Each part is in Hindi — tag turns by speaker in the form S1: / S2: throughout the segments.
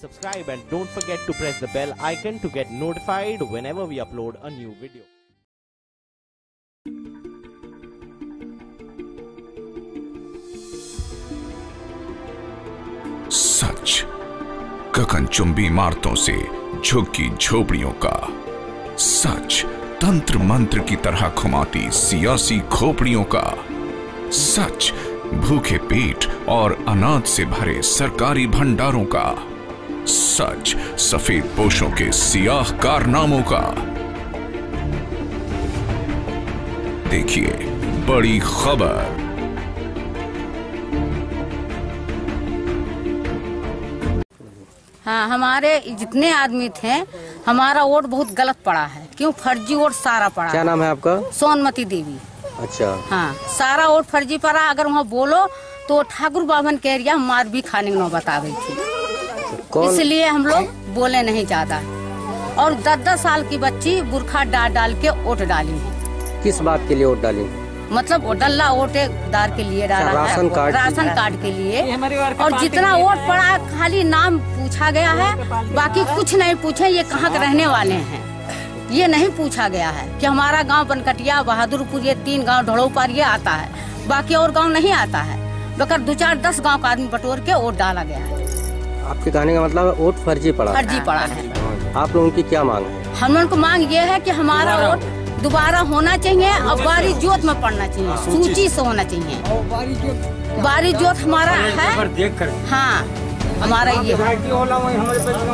S1: subscribe and don't forget to press the bell icon to get notified whenever we upload a new video.
S2: सच, गगनचुंबी इमारतों से झुकी झोपड़ियों का सच, तंत्र मंत्र की तरह घुमाती सियासी खोपड़ियों का सच, भूखे पेट और अनाज से भरे सरकारी भंडारों का सच, सफेद पोशों के सियाह कारनामों का। देखिए बड़ी खबर।
S3: हाँ, हमारे जितने आदमी थे हमारा वोट बहुत गलत पड़ा है। क्यों? फर्जी वोट सारा पड़ा।
S4: क्या नाम है आपका?
S3: सोनमती देवी।
S4: अच्छा।
S3: हाँ, सारा वोट फर्जी पड़ा। अगर वहाँ बोलो तो ठाकुर बावन के एरिया मार भी खाने को बता गई थी, इसलिए हम लोग बोले नहीं ज्यादा। और 10-10 साल की बच्ची बुरखा डाल के वोट डाली है।
S4: किस बात के लिए वोट डाली?
S3: मतलब डल्ला वोटेदार के लिए डाला है, राशन कार्ड के लिए। और जितना वोट पड़ा खाली नाम पूछा गया है, बाकी कुछ नहीं पूछे ये कहाँ के रहने वाले हैं, ये नहीं पूछा गया है कि हमारा गांव बनकटिया, बहादुरपुर, ये 3 गांव ढोड़ोपार ये आता है, बाकी और गांव नहीं आता है। बकर 2-4-10 गांव का आदमी बटोर के वोट डाला गया है।
S4: आपके कहने का मतलब वोट फर्जी पड़ा है? आप लोगों की क्या मांग है? हम लोगों
S3: को मांग ये है कि हमारा वोट दोबारा होना चाहिए और बारी जोत में पड़ना चाहिए, सूची से होना चाहिए। बारी जोत हमारा है। हाँ, हमारा ये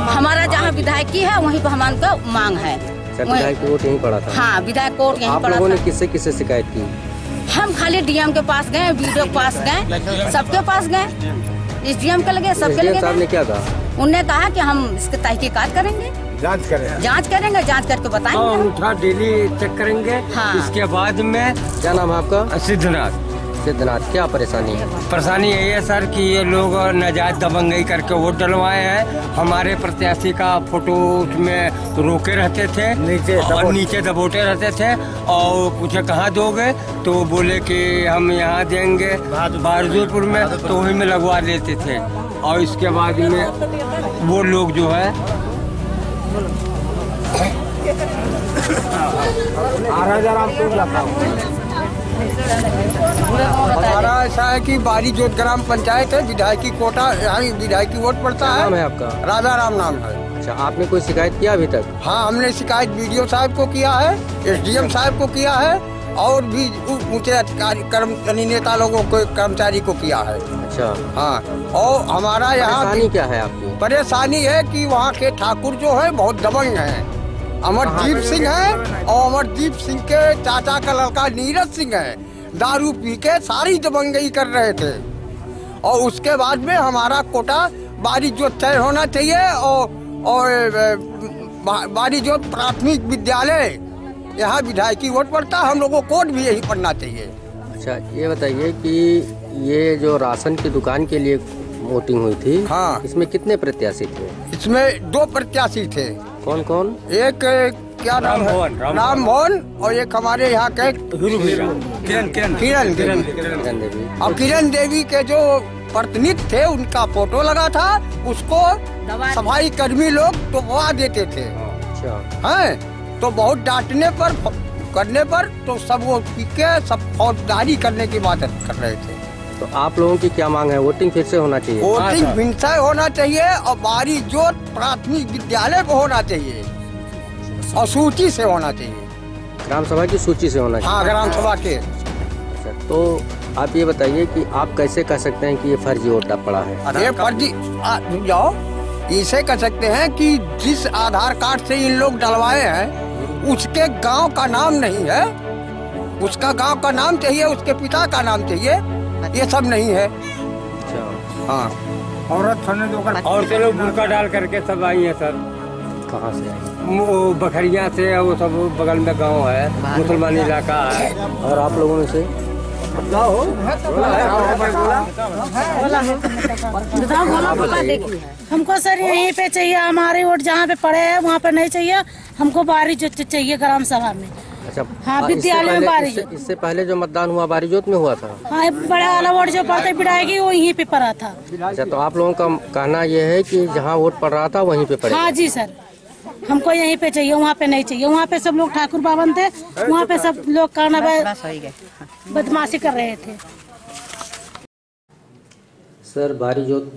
S3: हमारा जहाँ विधायकी है वहीं पर हमारा मांग है।
S4: विधायक वोट यहीं पड़ा था? हाँ,
S3: विधायक वोट यहीं पड़ा था।
S4: आप लोगों ने किससे किससे शिकायत की?
S3: हम खाली डीएम के पास गए, वीडियो के पास गए, सबके पास गए, एसडीएम के लगे, सबके लगे।
S4: साहब ने क्या कहा?
S3: उन्होंने कहा कि हम इसकी तहकीकात करेंगे, जांच करेंगे, जांच करके बताएंगे।
S5: अंगूठा डेली चेक करेंगे। हाँ। इसके बाद में।
S4: क्या नाम है आपका?
S5: सिद्धनाथ।
S4: सिद्धनाथ, क्या परेशानी है?
S5: परेशानी यही है सर कि ये लोग नाजायज दबंगई करके वोट डलवाए हैं। हमारे प्रत्याशी का फोटो में रोके रहते थे, नीचे दबोटे रहते थे और पूछे कहाँ दोगे तो बोले कि हम यहाँ देंगे बहादुरपुर में, तो वहीं में लगवा लेते थे। और इसके बाद में वो लोग जो है हमारा ऐसा है कि बारी जोत ग्राम पंचायत है, विधायकी कोटा, यहाँ विधायकी वोट पड़ता है।
S4: नाम है आपका?
S5: राजा राम नाम है।
S4: अच्छा, आपने कोई शिकायत किया अभी तक?
S5: हाँ, हमने शिकायत बीडीओ साहब को किया है, एसडीएम साहब को किया है और भी ऊंचे अधिकारी नेता लोगों को, कर्मचारी को किया है।
S4: अच्छा। हाँ,
S5: और हमारा यहाँ
S4: क्या है आपकी?
S5: परेशानी है कि वहाँ के ठाकुर जो है बहुत दबंग हैं। अमरदीप सिंह है और अमरदीप सिंह के चाचा का लड़का नीरज सिंह है, दारू पी के सारी दबंगई कर रहे थे। और उसके बाद में हमारा कोटा बारी जोत तय होना चाहिए और बारी जोत प्राथमिक विद्यालय, यहाँ विधायकी वोट पड़ता है, हम लोगों को कोड भी यही पढ़ना चाहिए।
S4: अच्छा, ये बताइए कि ये जो राशन की दुकान के लिए वोटिंग हुई थी,
S5: हाँ,
S4: इसमें कितने प्रत्याशी थे?
S5: इसमें 2 प्रत्याशी थे।
S4: कौन कौन?
S5: एक क्या नाम है? राम भवन और एक हमारे यहाँ के किरण देवी। और किरण देवी के जो प्रतिनिधि थे उनका फोटो लगा था, उसको सफाई कर्मी लोग टोकवा देते थे।
S4: अच्छा।
S5: हैं तो बहुत डांटने पर करने पर तो सब वो पी के सब फौजदारी करने की बात कर रहे थे।
S4: तो आप लोगों की क्या मांग है? वोटिंग फिर से होना चाहिए?
S5: वोटिंग फिर से होना चाहिए और बारी जोत प्राथमिक विद्यालय को होना चाहिए और सूची से होना चाहिए।
S4: ग्राम सभा की सूची से होना चाहिए?
S5: हाँ, ग्राम सभा के।
S4: अच्छा, तो आप ये बताइए कि आप कैसे कह सकते हैं कि ये फर्जी वोट पड़ा है?
S5: ये फर्जी जाओ, इसे कह सकते हैं कि जिस आधार कार्ड से इन लोग डलवाए हैं उसके गांव का नाम नहीं है, उसका गांव का नाम चाहिए, उसके पिता का नाम चाहिए, ये सब नहीं है।
S4: अच्छा।
S5: हाँ, औरत होने दो और चलो बुरका डाल करके सब आई है सर।
S4: कहाँ से आई?
S5: वो बखरिया से, वो सब बगल में गांव है, मुसलमान इलाका है।
S4: और आप लोगों में से?
S6: हमको सर यहीं पे चाहिए, हमारे वोट जहाँ पे पड़े हैं वहाँ पे नहीं चाहिए, हमको बारी जो चाहिए ग्राम सभा में।
S4: अच्छा
S6: हाँ, विद्यालय में बारिश।
S4: इससे पहले जो मतदान हुआ बारीजोत में हुआ था।
S6: हाँ, बड़ा वाला वोट जो पड़ता पिटाएगी वो यहीं पे पड़ा था।
S4: अच्छा, तो आप लोगों का कहना ये है कि जहाँ वोट पड़ रहा था वहीं पे पड़ेगा?
S6: हाँ जी सर, हमको यहीं पे चाहिए, वहाँ पे नहीं चाहिए। वहाँ पे सब लोग ठाकुर बावन थे, वहाँ पे सब लोग करना बदमाशी कर रहे थे।
S4: सर, बारीजोत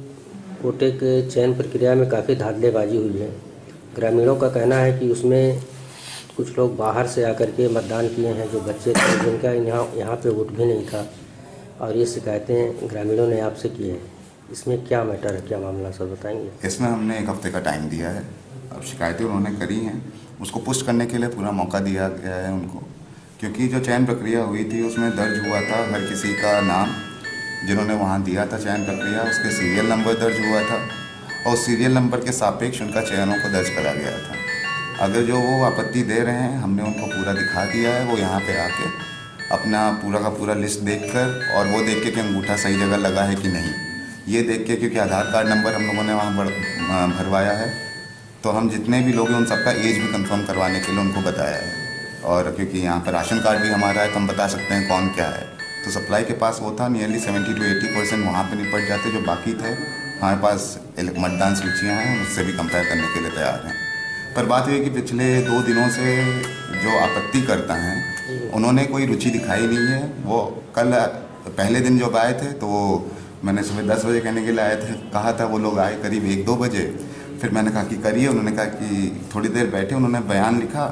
S4: कोटे के चयन प्रक्रिया में काफ़ी धांधलेबाजी हुई है। ग्रामीणों का कहना है कि उसमें कुछ लोग बाहर से आकर के मतदान किए हैं, जो बच्चे थे जिनका यहाँ पे वोट भी नहीं था, और ये शिकायतें ग्रामीणों ने आपसे की है। इसमें क्या मैटर है, क्या मामला, सर बताएंगे?
S7: इसमें हमने 1 हफ्ते का टाइम दिया है। अब शिकायतें उन्होंने करी हैं, उसको पुष्ट करने के लिए पूरा मौका दिया गया है उनको, क्योंकि जो चयन प्रक्रिया हुई थी उसमें दर्ज हुआ था हर किसी का नाम, जिन्होंने वहाँ दिया था चयन प्रक्रिया, उसके सीरियल नंबर दर्ज हुआ था और सीरियल नंबर के सापेक्ष उनका चयनों को दर्ज करा गया था। अगर जो वो आपत्ति दे रहे हैं, हमने उनको पूरा दिखा दिया है। वो यहाँ पे आके अपना पूरा का पूरा लिस्ट देखकर, और वो देख के कि अंगूठा सही जगह लगा है कि नहीं, ये देख के, क्योंकि आधार कार्ड नंबर हम लोगों ने वहाँ भरवाया है, तो हम जितने भी लोग हैं उन सबका एज भी कंफर्म करवाने के लिए उनको बताया है। और क्योंकि यहाँ पर राशन कार्ड भी हमारा है तो हम बता सकते हैं कौन क्या है। तो सप्लाई के पास वो था, नियरली 70 to 80% वहाँ पे निपट जाते। जो बाकी थे हमारे पास मतदान सूचियाँ हैं, उससे भी कंपेयर करने के लिए तैयार हैं। पर बात ये है कि पिछले 2 दिनों से जो आपत्ति करता हैं उन्होंने कोई रुचि दिखाई नहीं है। वो कल पहले दिन जब आए थे तो वो मैंने सुबह 10 बजे कहने के लिए आए थे, कहा था, वो लोग आए करीब 1-2 बजे। फिर मैंने कहा कि करिए, उन्होंने कहा कि थोड़ी देर बैठे, उन्होंने बयान लिखा।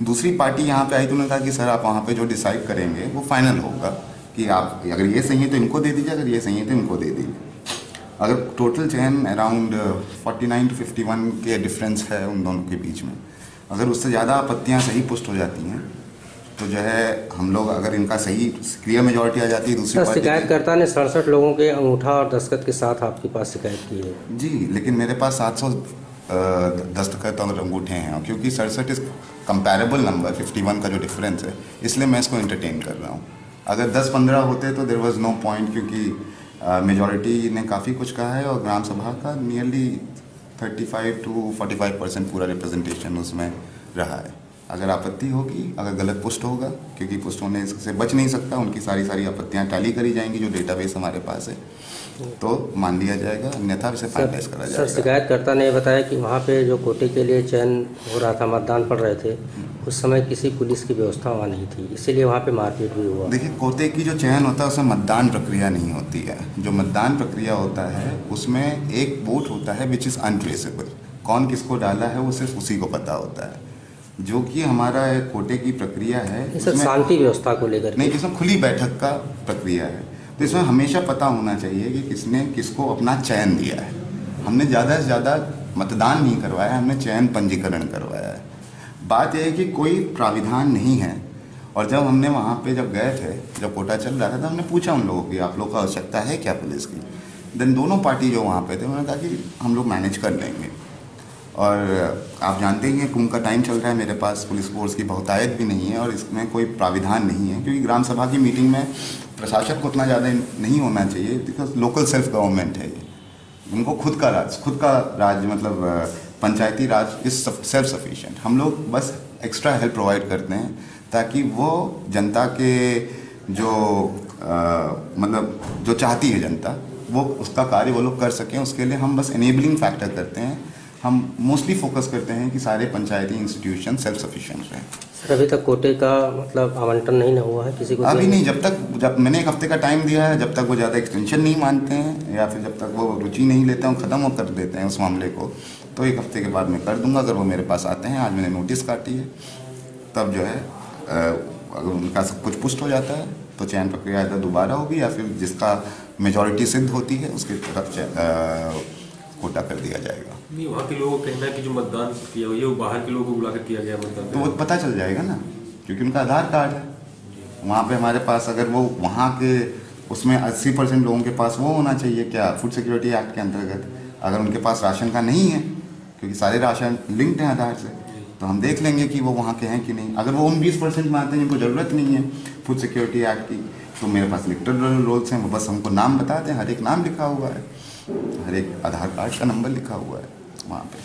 S7: दूसरी पार्टी यहाँ पे आई तो उन्होंने कहा कि सर आप वहाँ पे जो डिसाइड करेंगे वो फाइनल होगा, कि आप अगर ये सही है तो इनको दे दीजिए, अगर ये सही है तो इनको दे दीजिए। अगर टोटल चयन अराउंड 49 to 51 के डिफरेंस है उन दोनों के बीच में, अगर उससे ज़्यादा आपत्तियाँ सही पुष्ट हो जाती हैं तो जो है हम लोग, अगर इनका सही क्लियर मेजॉरिटी आ जाती है दूसरी पार्टी।
S4: शिकायतकर्ता ने 67 लोगों के अंगूठा और दस्तखत के साथ आपके पास शिकायत की है?
S7: जी, लेकिन मेरे पास 700 दस्तखत और अंगूठे हैं, क्योंकि 67 इस कंपैरेबल नंबर 51 का जो डिफरेंस है, इसलिए मैं इसको एंटरटेन कर रहा हूँ। अगर 10-15 होते तो देयर वाज नो पॉइंट, क्योंकि मेजॉरिटी ने काफ़ी कुछ कहा है और ग्राम सभा का नियरली 35 to 45% पूरा रिप्रेजेंटेशन उसमें रहा है। अगर आपत्ति होगी, अगर गलत पुष्ट होगा, क्योंकि पुष्ट होने से बच नहीं सकता, उनकी सारी आपत्तियां टैली करी जाएंगी जो डेटाबेस हमारे पास है, तो मान लिया जाएगा, अन्यथा इसे फाइनलाइज करा जाएगा।
S4: सर, शिकायतकर्ता ने बताया कि वहाँ पे जो कोटे के लिए चयन हो रहा था, मतदान पड़ रहे थे, उस समय किसी पुलिस की व्यवस्था वहाँ नहीं थी, इसीलिए वहाँ पे मारपीट भी हुआ।
S7: देखिए, कोटे की जो चयन होता है उसमें मतदान प्रक्रिया नहीं होती है। जो मतदान प्रक्रिया होता है उसमें एक वोट होता है विच इज़ अनट्रेसेबल, कौन किसको डाला है वो सिर्फ उसी को पता होता है। जो कि हमारा कोटे की प्रक्रिया है,
S4: सर शांति व्यवस्था को लेकर
S7: नहीं, इसमें खुली बैठक का प्रक्रिया है, तो इसमें हमेशा पता होना चाहिए कि किसने किसको अपना चयन दिया है। हमने ज़्यादा से ज़्यादा मतदान नहीं करवाया है, हमने चयन पंजीकरण करवाया है। बात यह है कि कोई प्राविधान नहीं है। और जब हमने वहाँ पे जब गए थे, जब कोटा चल रहा था, तो हमने पूछा उन लोगों की आप लोग को आवश्यकता है क्या पुलिस की। देन दोनों पार्टी जो वहाँ पे थे उन्होंने कहा कि हम लोग मैनेज कर लेंगे। और आप जानते ही हैं कुंभ का टाइम चल रहा है, मेरे पास पुलिस फोर्स की बहुतायत भी नहीं है और इसमें कोई प्राविधान नहीं है, क्योंकि ग्राम सभा की मीटिंग में प्रशासक को उतना ज़्यादा नहीं होना चाहिए, बिकॉज लोकल सेल्फ गवर्नमेंट है ये, उनको खुद का राज मतलब पंचायती राज इज सेल्फ सफिशिएंट। हम लोग बस एक्स्ट्रा हेल्प प्रोवाइड करते हैं ताकि वो जनता के जो मतलब जो चाहती है जनता, वो उसका कार्य वो लोग कर सकें, उसके लिए हम बस एनेबलिंग फैक्टर करते हैं। हम मोस्टली फोकस करते हैं कि सारे पंचायती इंस्टीट्यूशन सेल्फ सफिशिएंट रहें।
S4: सर, अभी तक कोटे का मतलब आवंटन नहीं हुआ है किसी को?
S7: अभी नहीं, जब मैंने 1 हफ्ते का टाइम दिया है, जब तक वो ज़्यादा एक्सटेंशन नहीं मानते हैं या फिर जब तक वो रुचि नहीं लेते हैं, ख़त्म कर देते हैं उस मामले को, तो 1 हफ्ते के बाद मैं कर दूंगा। अगर वो मेरे पास आते हैं, आज मैंने नोटिस काटी है, तब जो है अगर उनका सब कुछ पुष्ट हो जाता है तो चयन प्रक्रिया इधर दोबारा होगी, या फिर जिसका मेजॉरिटी सिद्ध होती है उसकी तरफ कोटा कर दिया जाएगा।
S8: नहीं, वहाँ के लोगों का कहना है कि जो मतदान किया हुआ है वो बाहर के लोगों को बुलाकर किया गया मतदान,
S7: तो वो पता चल जाएगा ना, क्योंकि उनका आधार कार्ड है वहाँ पे हमारे पास। अगर वो वहाँ के उसमें 80% लोगों के पास वो होना चाहिए क्या, फूड सिक्योरिटी एक्ट के अंतर्गत, अगर उनके पास राशन का नहीं है, क्योंकि सारे राशन लिंक्ड हैं आधार से, तो हम देख लेंगे कि वो वहाँ के हैं कि नहीं। अगर वो उन 20% में आते हैं जिनको ज़रूरत नहीं है फूड सिक्योरिटी एक्ट की, तो मेरे पास इलेक्टोरल रोल्स हैं, वो बस हमको नाम बता दें, हर एक नाम लिखा हुआ है, हर एक आधार कार्ड का नंबर लिखा हुआ है वहाँ पे।